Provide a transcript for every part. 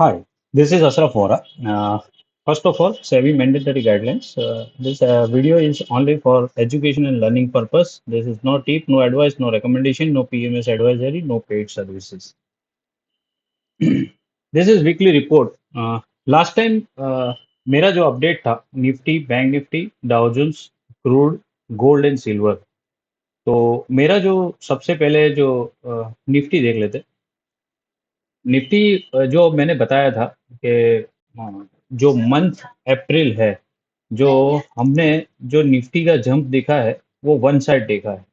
Hi, this is Ashraf Vora. First of all, SEBI mandatory guidelines. This video is only for education and learning purpose. This is no tip, no advice, no recommendation, no PMS advisory, no paid services. This is weekly report. Last time मेरा जो update था Nifty, bank Nifty, Dow Jones, crude, gold and silver. तो मेरा जो सबसे पहले जो Nifty देख लेते। निफ्टी जो मैंने बताया था कि जो मंथ अप्रैल है, जो हमने जो निफ्टी का जंप देखा है वो वन साइड देखा है।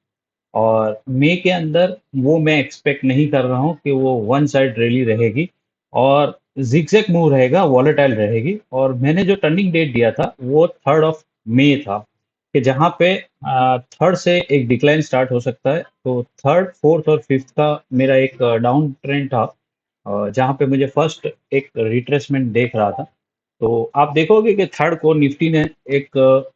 और मई के अंदर वो मैं एक्सपेक्ट नहीं कर रहा हूँ कि वो वन साइड रैली रहेगी और जिगजैग मूव रहेगा, वॉलेटाइल रहेगी। और मैंने जो टर्निंग डेट दिया था वो 3 मई था कि जहाँ पे थर्ड से एक डिक्लाइन स्टार्ट हो सकता है। तो थर्ड, फोर्थ और फिफ्थ का मेरा एक डाउन ट्रेंड था, जहाँ पे मुझे फर्स्ट एक रिट्रेसमेंट देख रहा था। तो आप देखोगे कि थर्ड को निफ्टी ने एक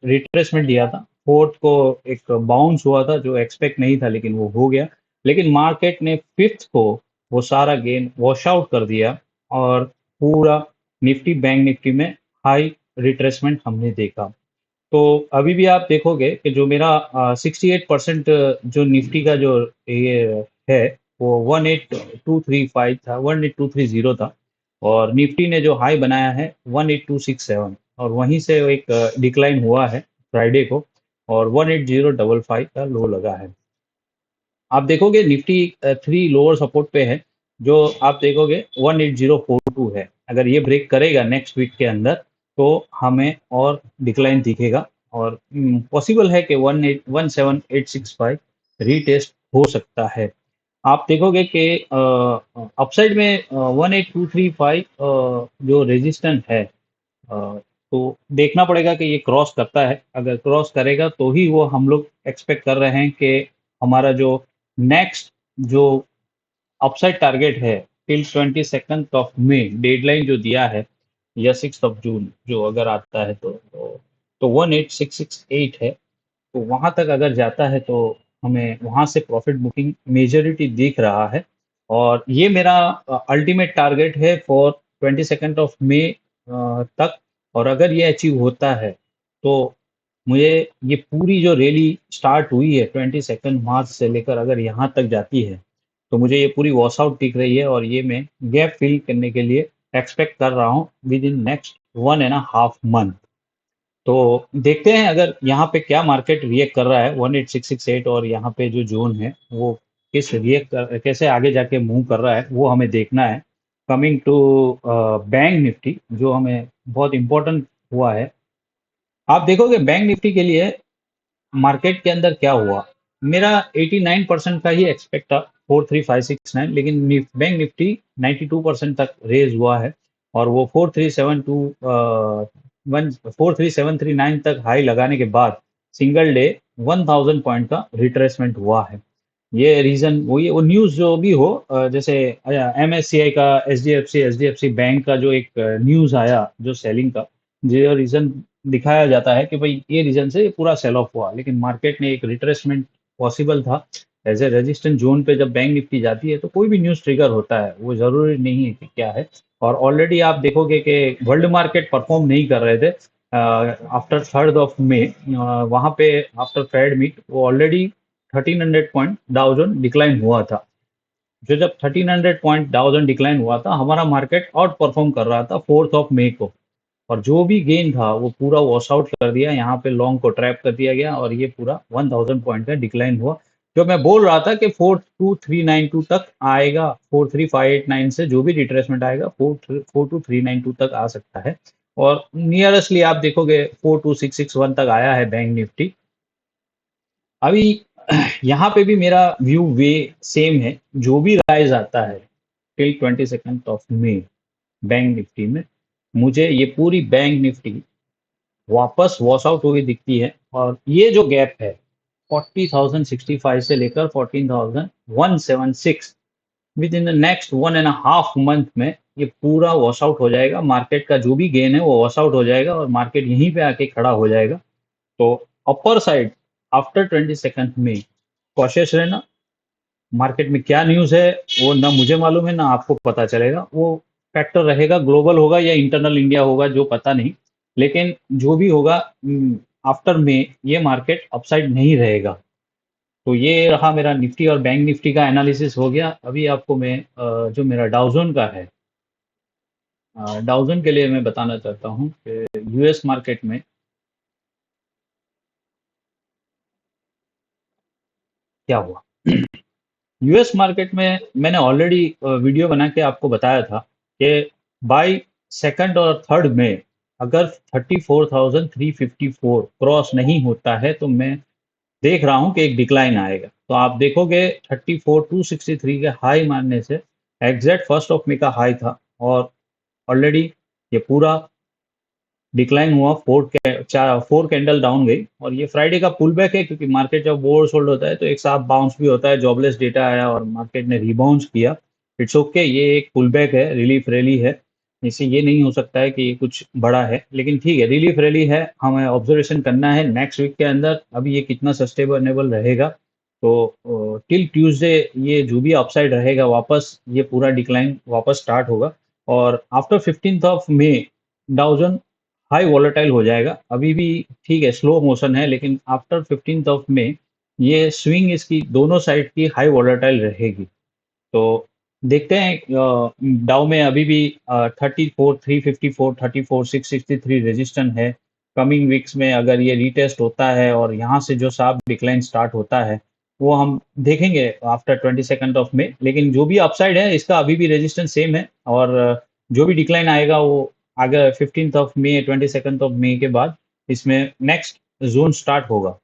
रिट्रेसमेंट दिया था, फोर्थ को एक बाउंस हुआ था जो एक्सपेक्ट नहीं था लेकिन वो हो गया। लेकिन मार्केट ने फिफ्थ को वो सारा गेन वॉश आउट कर दिया और पूरा निफ्टी, बैंक निफ्टी में हाई रिट्रेसमेंट हमने देखा। तो अभी भी आप देखोगे कि जो मेरा 68% जो निफ्टी का जो ये है वो 18235 था, 18230 था। और निफ्टी ने जो हाई बनाया है 18267, और वहीं से एक डिक्लाइन हुआ है फ्राइडे को, और 18055 का लो लगा है। आप देखोगे निफ्टी थ्री लोअर सपोर्ट पे है, जो आप देखोगे 18042 है। अगर ये ब्रेक करेगा नेक्स्ट वीक के अंदर तो हमें और डिक्लाइन दिखेगा, और पॉसिबल है कि 178 17865 रीटेस्ट हो सकता है। आप देखोगे कि अपसाइड में 18235 जो रेजिस्टेंट है, तो देखना पड़ेगा कि ये क्रॉस करता है। अगर क्रॉस करेगा तो ही वो हम लोग एक्सपेक्ट कर रहे हैं कि हमारा जो नेक्स्ट जो अपसाइड टारगेट है टिल 22 डेडलाइन जो दिया है, या 6 जून जो अगर आता है तो 18668 है। तो वहां तक अगर जाता है तो हमें वहां से प्रॉफिट बुकिंग मेजोरिटी दिख रहा है। और ये मेरा अल्टीमेट टारगेट है फॉर 22 मई तक। और अगर ये अचीव होता है तो मुझे ये पूरी जो रैली स्टार्ट हुई है 22 मार्च से लेकर अगर यहाँ तक जाती है तो मुझे ये पूरी वॉश आउट दिख रही है, और ये मैं गैप फिल करने के लिए एक्सपेक्ट कर रहा हूँ विद इन नेक्स्ट 1.5 मंथ। तो देखते हैं अगर यहाँ पे क्या मार्केट रिएक्ट कर रहा है 18668, और यहाँ पे जो जोन है वो कैसे आगे जाके मूव कर रहा है वो हमें देखना है। कमिंग टू बैंक निफ्टी जो हमें बहुत इंपॉर्टेंट हुआ है, आप देखोगे बैंक निफ्टी के लिए मार्केट के अंदर क्या हुआ। मेरा 89% का ही एक्सपेक्ट था, 43569, लेकिन बैंक निफ्टी 92% तक रेज हुआ है। और वो 43739 तक हाई लगाने के बाद सिंगल डे 1000 पॉइंट का रिट्रेसमेंट हुआ है। ये रीजन वो न्यूज जो भी हो, जैसे एमएससीआई का, एचडीएफसी बैंक का जो एक न्यूज आया जो सेलिंग का, जो रीजन दिखाया जाता है कि भाई ये रीजन से पूरा सेल ऑफ हुआ, लेकिन मार्केट ने एक रिट्रेसमेंट पॉसिबल था एज ए रेजिस्टेंट जोन पे। जब बैंक निफ्टी जाती है तो कोई भी न्यूज ट्रिगर होता है, वो जरूरी नहीं है कि क्या है। और ऑलरेडी आप देखोगे कि वर्ल्ड मार्केट परफॉर्म नहीं कर रहे थे आफ्टर 3 मई। वहां पे आफ्टर फेड मीट वो ऑलरेडी 1300 पॉइंट डाउजन डिक्लाइन हुआ था। जो जब 1300 पॉइंट डाउजन डिक्लाइन हुआ था हमारा मार्केट आउट परफॉर्म कर रहा था 4 मई को, और जो भी गेन था वो पूरा वॉश आउट कर दिया, यहाँ पे लॉन्ग को ट्रैप कर दिया गया और ये पूरा 1000 पॉइंट का डिक्लाइन हुआ। जो मैं बोल रहा था कि 42392 तक आएगा, 43589 से जो भी रिट्रेसमेंट आएगा 42392 तक आ सकता है। और नियरेस्टली आप देखोगे 42661 तक आया है बैंक निफ्टी। अभी यहाँ पे भी मेरा व्यू वे सेम है, जो भी राइज आता है टिल 22 मई बैंक निफ्टी में, मुझे ये पूरी बैंक निफ्टी वापस वॉश आउट हुई दिखती है। और ये जो गैप है 40,065 से लेकर 14,176, with in the next 1.5 month में ये पूरा वॉश आउट हो जाएगा। मार्केट का जो भी गेन है वो वॉश आउट हो जाएगा और मार्केट यहीं पे आके खड़ा हो जाएगा। तो अपर साइड आफ्टर 22 मई कॉशियस रहना। मार्केट में क्या न्यूज़ है वो ना मुझे मालूम है ना आपको पता चलेगा, वो फैक्टर रहेगा, ग्लोबल होगा या इंटरनल इंडिया होगा जो पता नहीं, लेकिन जो भी होगा आफ्टर में ये मार्केट अपसाइड नहीं रहेगा। तो ये रहा मेरा निफ्टी और बैंक निफ्टी का एनालिसिस हो गया। अभी आपको मैं जो मेरा डाउजोन का है, डाउजन के लिए मैं बताना चाहता हूँ कि यूएस मार्केट में क्या हुआ। यूएस मार्केट में मैंने ऑलरेडी वीडियो बना के आपको बताया था कि बाय सेकंड और थर्ड में अगर 34,354 क्रॉस नहीं होता है तो मैं देख रहा हूँ कि एक डिक्लाइन आएगा। तो आप देखोगे 34,263 के हाई मारने से एग्जैक्ट फर्स्ट ऑफ मे का हाई था, और ऑलरेडी ये पूरा डिक्लाइन हुआ, फोर कैंडल डाउन गई, और ये फ्राइडे का पुल बैक है, क्योंकि मार्केट जब ओवर सोल्ड होता है तो एक साथ बाउंस भी होता है। जॉबलेस डेटा आया और मार्केट ने रिबाउंस किया। इट्स ओके, ये एक पुल बैक है, रिलीफ रैली है। इससे ये नहीं हो सकता है कि ये कुछ बड़ा है, लेकिन ठीक है, रिलीफ रैली है, हमें ऑब्जर्वेशन करना है नेक्स्ट वीक के अंदर अभी ये कितना सस्टेनेबल रहेगा। तो टिल ट्यूसडे ये जो भी अपसाइड रहेगा, वापस ये पूरा डिक्लाइन वापस स्टार्ट होगा। और after 15th of May Dow Jones high volatile हो जाएगा। अभी भी ठीक है, स्लो मोशन है, लेकिन आफ्टर 15th ऑफ मे ये स्विंग इसकी दोनों साइड की हाई वॉलेटाइल रहेगी। तो देखते हैं। डाउ में अभी भी 34,354, 34,663 रेजिस्टेंट है। कमिंग वीक्स में अगर ये रीटेस्ट होता है और यहाँ से जो शार्प डिक्लाइन स्टार्ट होता है वो हम देखेंगे आफ्टर 22nd ऑफ मे। लेकिन जो भी अपसाइड है इसका अभी भी रेजिस्टेंस सेम है, और जो भी डिक्लाइन आएगा वो आगे 15th of may, 22nd of May के बाद इसमें नेक्स्ट जोन स्टार्ट होगा।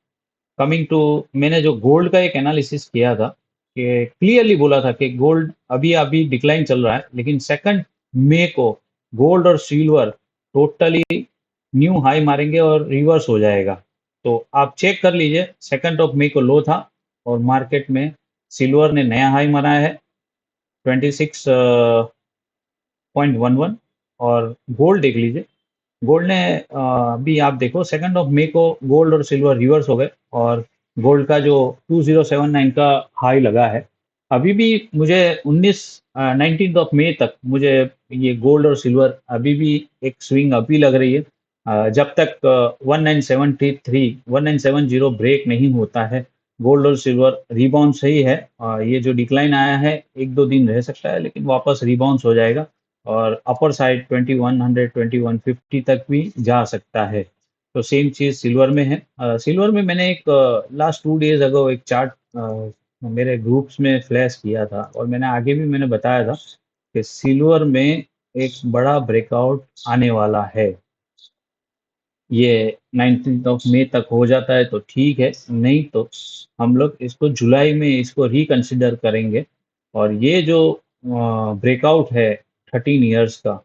कमिंग टू, मैंने जो गोल्ड का एक एनालिसिस किया था कि क्लियरली बोला था कि गोल्ड अभी अभी डिक्लाइन चल रहा है, लेकिन 2 मई को गोल्ड और सिल्वर टोटली न्यू हाई मारेंगे और रिवर्स हो जाएगा। तो आप चेक कर लीजिए, 2 मई को लो था और मार्केट में सिल्वर ने नया हाई मारा है 26.11। और गोल्ड देख लीजिए, गोल्ड ने अभी आप देखो 2 मई को गोल्ड और सिल्वर रिवर्स हो गए, और गोल्ड का जो 2079 का हाई लगा है, अभी भी मुझे 19 तक मुझे ये गोल्ड और सिल्वर अभी भी एक स्विंग अभी लग रही है। जब तक 1973 1970 ब्रेक नहीं होता है, गोल्ड और सिल्वर रिबाउंड सही है। ये जो डिक्लाइन आया है 1-2 दिन रह सकता है, लेकिन वापस रिबाउंस हो जाएगा और अपर साइड 2100 2150 तक भी जा सकता है। तो सेम चीज़ सिल्वर में है। सिल्वर में मैंने एक लास्ट 2 डेज अगो एक चार्ट मेरे ग्रुप्स में फ्लैश किया था, और मैंने आगे भी मैंने बताया था कि सिल्वर में एक बड़ा ब्रेकआउट आने वाला है। ये 19 मई तक हो जाता है तो ठीक है, नहीं तो हम लोग इसको जुलाई में इसको रिकंसिडर करेंगे। और ये जो ब्रेकआउट है 13 इयर्स का,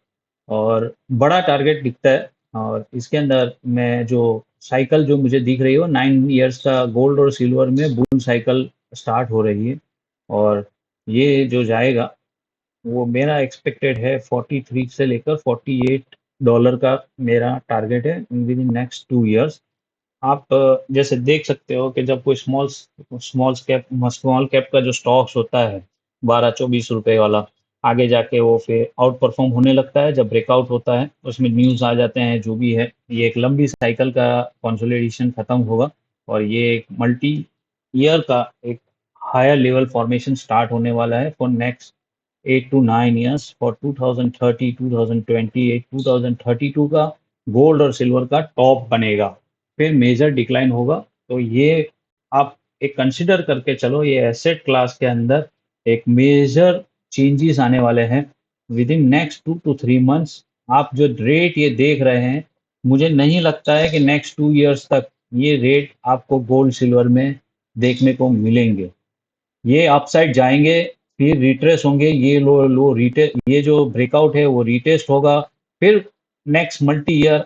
और बड़ा टारगेट दिखता है, और इसके अंदर मैं जो साइकिल जो मुझे दिख रही हो 9 इयर्स का गोल्ड और सिल्वर में बुल साइकिल स्टार्ट हो रही है। और ये जो जाएगा वो मेरा एक्सपेक्टेड है 43 से लेकर $48 का मेरा टारगेट है विद इन नेक्स्ट 2 इयर्स। आप जैसे देख सकते हो कि जब कोई स्मॉल कैप का जो स्टॉक्स होता है 12-24 रुपए वाला, आगे जाके वो फिर आउट परफॉर्म होने लगता है जब ब्रेकआउट होता है, उसमें न्यूज़ आ जाते हैं जो भी है। ये एक लंबी साइकिल का कंसोलिडेशन खत्म होगा, और ये एक मल्टी ईयर का एक हायर लेवल फॉर्मेशन स्टार्ट होने वाला है for next 8 to 9 years, for 2030 2028 2032 का गोल्ड और सिल्वर का टॉप बनेगा, फिर मेजर डिक्लाइन होगा। तो ये आप एक कंसिडर करके चलो, ये एसेट क्लास के अंदर एक मेजर चेंजेस आने वाले हैं with in next 2 to 3 months। आप जो रेट ये देख रहे हैं, मुझे नहीं लगता है कि नेक्स्ट 2 इयर्स तक ये रेट आपको गोल्ड सिल्वर में देखने को मिलेंगे। ये अपसाइड जाएंगे, फिर रिट्रेस होंगे, ये लो लो रिटे ये जो ब्रेकआउट है वो रिटेस्ट होगा, फिर नेक्स्ट मल्टी ईयर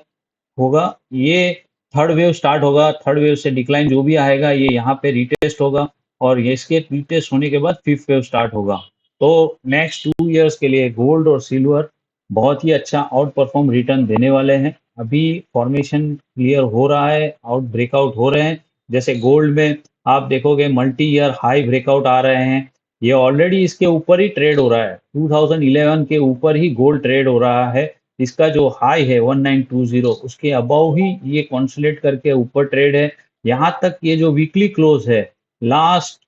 होगा। ये थर्ड वेव स्टार्ट होगा, थर्ड वेव से डिक्लाइन जो भी आएगा ये यहाँ पे रिटेस्ट होगा, और ये इसके रिटेस्ट होने के बाद फिफ्थ वेव स्टार्ट होगा। तो नेक्स्ट 2 इयर्स के लिए गोल्ड और सिल्वर बहुत ही अच्छा आउट परफॉर्म रिटर्न देने वाले हैं। अभी फॉर्मेशन क्लियर हो रहा है, आउट ब्रेकआउट हो रहे हैं। जैसे गोल्ड में आप देखोगे मल्टी ईयर हाई ब्रेकआउट आ रहे हैं, ये ऑलरेडी इसके ऊपर ही ट्रेड हो रहा है, 2011 के ऊपर ही गोल्ड ट्रेड हो रहा है। इसका जो हाई है 1920, उसके अबव ही ये कॉन्सोलेट करके ऊपर ट्रेड है। यहाँ तक ये जो वीकली क्लोज है, लास्ट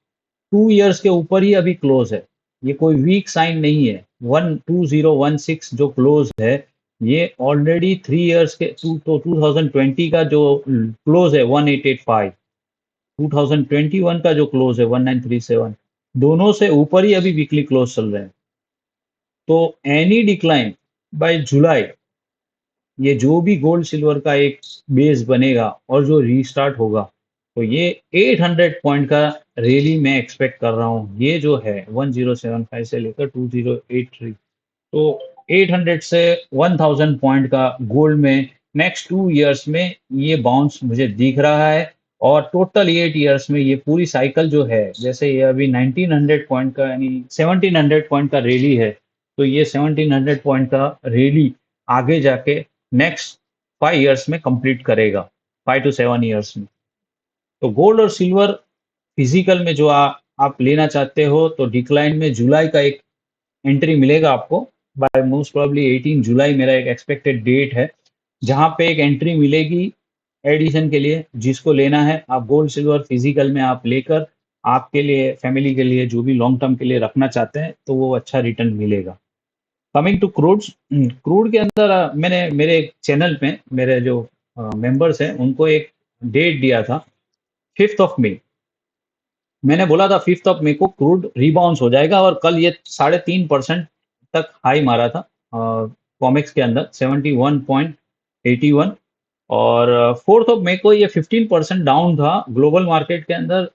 2 इयर्स के ऊपर ही अभी क्लोज है। ये कोई वीक साइन नहीं है। 12016 जो क्लोज है, ये ऑलरेडी 3 इयर्स के 2020 का जो क्लोज है 1885, 2021 का जो क्लोज है 1937, दोनों से ऊपर ही अभी वीकली क्लोज चल रहे हैं। तो एनी डिक्लाइन बाय जुलाई, ये जो भी गोल्ड सिल्वर का एक बेस बनेगा और जो रीस्टार्ट होगा, तो ये 800 पॉइंट का रैली मैं एक्सपेक्ट कर रहा हूँ। ये जो है 1075 से लेकर 2083, तो 800 से 1000 पॉइंट का गोल्ड में नेक्स्ट 2 इयर्स में ये बाउंस मुझे दिख रहा है। और टोटल 8 इयर्स में ये पूरी साइकिल जो है, जैसे ये अभी 1900 पॉइंट का यानी 1700 पॉइंट का रैली है, तो ये 1700 पॉइंट का रैली आगे जाके नेक्स्ट 5 इयर्स में कंप्लीट करेगा, 5 to 7 इयर्स में। तो गोल्ड और सिल्वर फिजिकल में जो आप लेना चाहते हो, तो डिक्लाइन में जुलाई का एक एंट्री मिलेगा आपको। बाय मोस्ट प्रोबेबली 18 जुलाई मेरा एक एक्सपेक्टेड डेट है, जहां पे एक एंट्री मिलेगी एडिशन के लिए। जिसको लेना है, आप गोल्ड सिल्वर फिजिकल में आप लेकर आपके लिए, फैमिली के लिए, जो भी लॉन्ग टर्म के लिए रखना चाहते हैं, तो वो अच्छा रिटर्न मिलेगा। कमिंग टू क्रूड, क्रूड के अंदर मैंने मेरे चैनल पे मेरे जो मेंबर्स हैं उनको एक डेट दिया था, 5 मई। मैंने बोला था 5 मई को क्रूड रिबाउंस हो जाएगा, और कल ये 3.5% तक हाई मारा था कॉमेक्स के अंदर 71.81। और 4 मई को ये 15% डाउन था ग्लोबल मार्केट के अंदर।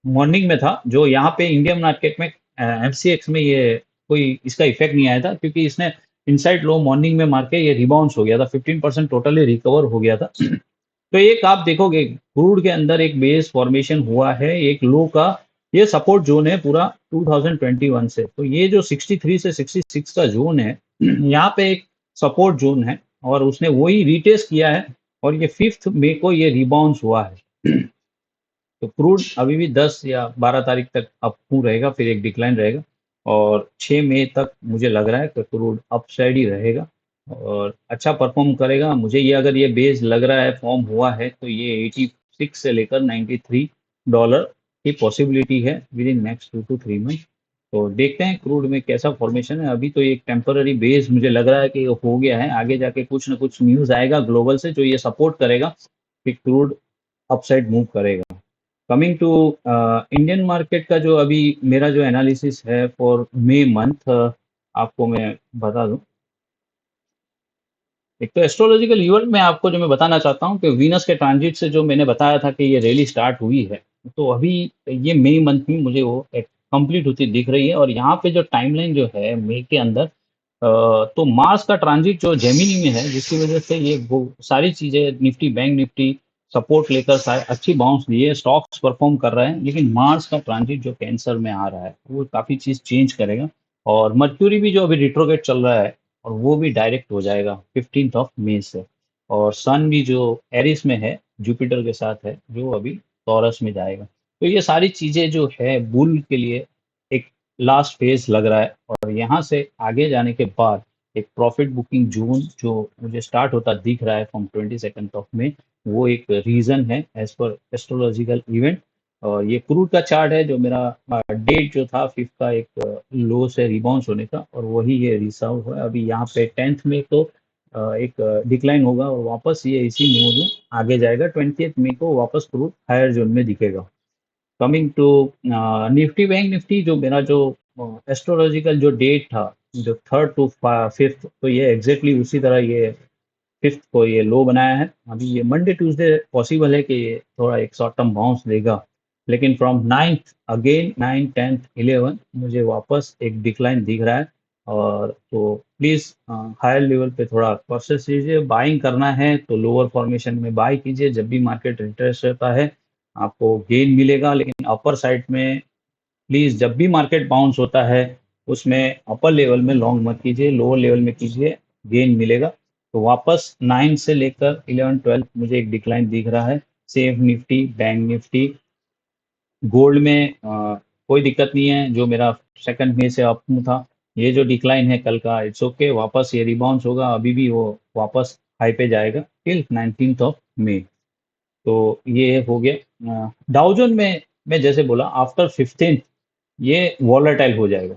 मॉर्निंग में था, जो यहाँ पे इंडियन मार्केट में एमसीएक्स में ये कोई इसका इफेक्ट नहीं आया था, क्योंकि इसने इनसाइड लो मॉर्निंग में मार के ये रिबाउंस हो गया था, 15% टोटली रिकवर हो गया था। तो एक आप देखोगे क्रूड के अंदर एक बेस फॉर्मेशन हुआ है एक लो का। ये सपोर्ट जोन है पूरा 2021 से। तो ये जो 63 से 66 का जोन है, यहाँ पे एक सपोर्ट जोन है, और उसने वही रिटेस्ट किया है। और ये 5 मई को ये रिबाउंस हुआ है। तो क्रूड अभी भी 10 या 12 तारीख तक अप रहेगा, फिर एक डिक्लाइन रहेगा। और 6 मई तक मुझे लग रहा है कि क्रूड अपसाइड ही रहेगा और अच्छा परफॉर्म करेगा। मुझे ये, अगर ये बेस लग रहा है, फॉर्म हुआ है, तो ये 86 से लेकर $93 की पॉसिबिलिटी है with in next 2 to 3 month. तो देखते हैं क्रूड में कैसा फॉर्मेशन है। अभी तो एक टेम्पररी बेस मुझे लग रहा है कि हो गया है, आगे जाके कुछ ना कुछ न्यूज़ आएगा ग्लोबल से जो ये सपोर्ट करेगा कि क्रूड अपसाइड मूव करेगा। कमिंग टू इंडियन मार्केट का जो अभी मेरा जो एनालिसिस है फॉर मई मंथ, आपको मैं बता दूं। एक तो एस्ट्रोलॉजिकल इवेंट में आपको जो मैं बताना चाहता हूँ कि वीनस के ट्रांजिट से जो मैंने बताया था कि ये रैली स्टार्ट हुई है, तो अभी ये मई मंथ में मुझे वो कंप्लीट होती दिख रही है। और यहाँ पे जो टाइमलाइन जो है मई के अंदर, तो मार्स का ट्रांजिट जो जेमिनी में है, जिसकी वजह से ये वो सारी चीजें, निफ्टी बैंक निफ्टी सपोर्ट लेकर अच्छी बाउंस लिए, स्टॉक्स परफॉर्म कर रहे हैं। लेकिन मार्स का ट्रांजिट जो कैंसर में आ रहा है, वो काफी चीज चेंज करेगा। और मर्क्यूरी भी जो अभी रिट्रोगेट चल रहा है, और वो भी डायरेक्ट हो जाएगा 15 मई से। और सन भी जो एरिस में है, जुपिटर के साथ है, जो अभी टॉरस में जाएगा। तो ये सारी चीजें जो है बुल के लिए एक लास्ट फेज लग रहा है। और यहाँ से आगे जाने के बाद एक प्रॉफिट बुकिंग जोन जो मुझे स्टार्ट होता दिख रहा है फ्रॉम 22 मई, वो एक रीजन है एज पर एस्ट्रोलॉजिकल इवेंट। और ये क्रूड का चार्ट है, जो मेरा डेट जो था 5 का एक लो से रिबाउंस होने का, और वही ये रिसर्व है। अभी यहाँ पे 10 मई को एक डिक्लाइन होगा, और वापस ये इसी मोड में आगे जाएगा। 20 मई को वापस क्रूड हायर जोन में दिखेगा। Coming to Nifty bank Nifty, जो मेरा जो एस्ट्रोलॉजिकल जो डेट था, जो 3rd to 5th, तो ये एग्जैक्टली उसी तरह ये 5th को ये लो बनाया है। अभी ये मंडे ट्यूसडे पॉसिबल है कि ये थोड़ा एक शॉर्ट टर्म बाउंस देगा, लेकिन फ्रॉम 9th अगेन 9, 10th, 11 मुझे वापस एक डिक्लाइन दिख रहा है। और तो प्लीज हायर लेवल पे थोड़ा प्रोसेस कीजिए। बाइंग करना है तो लोअर फॉर्मेशन में बाय कीजिए। जब भी मार्केट रिट्रेस रहता है, आपको गेन मिलेगा। लेकिन अपर साइड में प्लीज, जब भी मार्केट बाउंस होता है, उसमें अपर लेवल में लॉन्ग मत कीजिए, लोअर लेवल में कीजिए, गेन मिलेगा। तो वापस 9 से लेकर 11, 12 मुझे एक डिक्लाइन दिख रहा है। Safe Nifty bank Nifty, gold में कोई दिक्कत नहीं है, जो मेरा सेकंड में से अप था, ये जो डिक्लाइन है कल का, इट्स ओके, वापस ये रिबाउंस होगा, अभी भी वो वापस हाई पे जाएगा टिल 19th ऑफ मई। तो ये हो गया। डाउजन में मैं जैसे बोला आफ्टर 15 ये वॉलेटाइल हो जाएगा।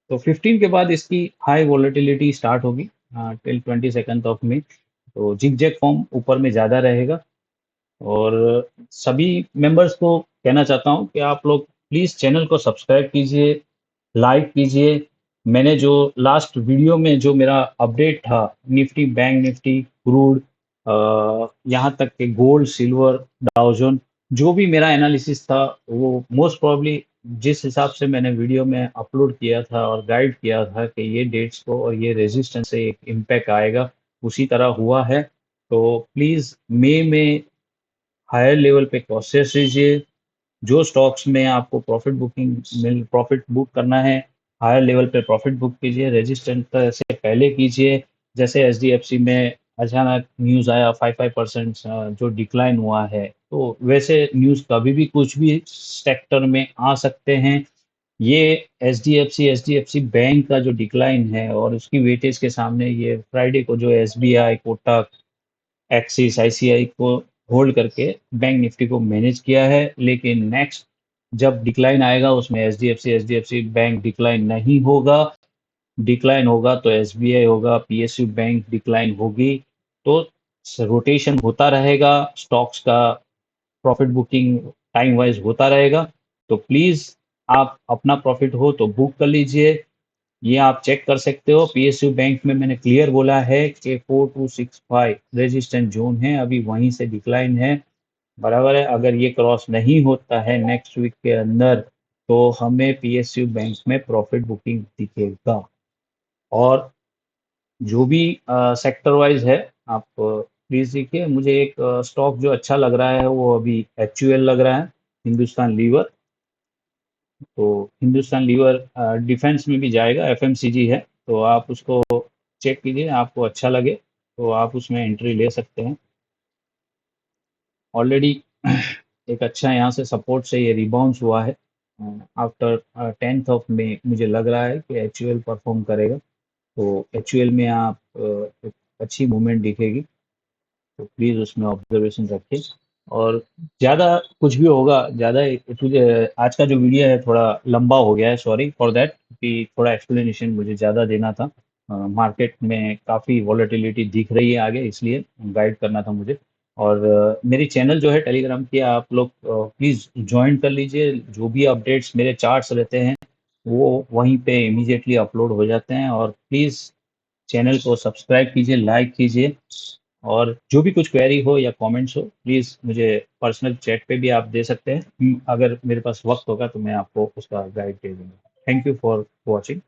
तो 15 के बाद इसकी हाई वॉलेटिलिटी स्टार्ट होगी टिल 22nd ऑफ मई। तो जिग जैग फॉर्म ऊपर में ज़्यादा रहेगा। और सभी मेंबर्स को कहना चाहता हूँ कि आप लोग प्लीज़ चैनल को सब्सक्राइब कीजिए, लाइक कीजिए। मैंने जो लास्ट वीडियो में जो मेरा अपडेट था, निफ्टी, बैंक निफ्टी, क्रूड, यहाँ तक कि गोल्ड, सिल्वर, डाउजन, जो भी मेरा एनालिसिस था, वो मोस्ट प्रोबेबली जिस हिसाब से मैंने वीडियो में अपलोड किया था और गाइड किया था कि ये डेट्स को और ये रेजिस्टेंस से एक इम्पैक्ट आएगा, उसी तरह हुआ है। तो प्लीज़ मई में हायर लेवल पे कॉशियस रहिए। जो स्टॉक्स में आपको प्रॉफिट बुक करना है, हायर लेवल पे प्रॉफिट बुक कीजिए, रेजिस्टेंस से पहले कीजिए। जैसे एचडीएफसी में अचानक न्यूज़ आया 5-5% जो डिक्लाइन हुआ है, तो वैसे न्यूज़ कभी भी कुछ भी सेक्टर में आ सकते हैं। ये एचडीएफसी बैंक का जो डिक्लाइन है और उसकी वेटेज के सामने ये फ्राइडे को जो एसबीआई, कोटक, एक्सिस, आईसीआई को होल्ड करके बैंक निफ्टी को मैनेज किया है। लेकिन नेक्स्ट जब डिक्लाइन आएगा उसमें एचडीएफसी बैंक डिक्लाइन नहीं होगा। डिक्लाइन होगा तो एसबीआई होगा, पीएसयू बैंक डिक्लाइन होगी। तो रोटेशन होता रहेगा स्टॉक्स का, प्रॉफिट बुकिंग टाइम वाइज होता रहेगा। तो प्लीज़ आप अपना प्रॉफिट हो तो बुक कर लीजिए। ये आप चेक कर सकते हो, पीएसयू बैंक में मैंने क्लियर बोला है कि 4265 रेजिस्टेंट जोन है, अभी वहीं से डिक्लाइन है। बराबर है, अगर ये क्रॉस नहीं होता है नेक्स्ट वीक के अंदर, तो हमें पीएसयू बैंक में प्रॉफिट बुकिंग दिखेगा। और जो भी सेक्टर वाइज है, आप प्लीज देखिए। मुझे एक स्टॉक जो अच्छा लग रहा है वो अभी एचयूएल लग रहा है, हिंदुस्तान लीवर। तो हिंदुस्तान लीवर डिफेंस में भी जाएगा, एफएमसीजी है, तो आप उसको चेक कीजिए, आपको अच्छा लगे तो आप उसमें एंट्री ले सकते हैं। ऑलरेडी एक अच्छा यहाँ से सपोर्ट से ये रिबाउंस हुआ है आफ्टर 10th ऑफ मई। मुझे लग रहा है कि एचयूएल परफॉर्म करेगा। तो एचयूएल में आप एक अच्छी मूवमेंट दिखेगी, तो प्लीज़ उसमें ऑब्जर्वेशन रखिए। और ज़्यादा कुछ भी होगा, ज़्यादा तुझे आज का जो वीडियो है थोड़ा लंबा हो गया है, सॉरी फॉर दैट, कि थोड़ा एक्सप्लेनेशन मुझे ज़्यादा देना था। मार्केट में काफ़ी वॉलेटिलिटी दिख रही है आगे, इसलिए गाइड करना था मुझे। और मेरी चैनल जो है टेलीग्राम की, आप लोग प्लीज़ ज्वाइन कर लीजिए। जो भी अपडेट्स मेरे चार्ट्स रहते हैं वो वहीं पे इमीडिएटली अपलोड हो जाते हैं। और प्लीज़ चैनल को सब्सक्राइब कीजिए, लाइक कीजिए। और जो भी कुछ क्वेरी हो या कमेंट्स हो, प्लीज़ मुझे पर्सनल चैट पे भी आप दे सकते हैं। अगर मेरे पास वक्त होगा तो मैं आपको उसका गाइड दे दूंगा। Thank you for watching.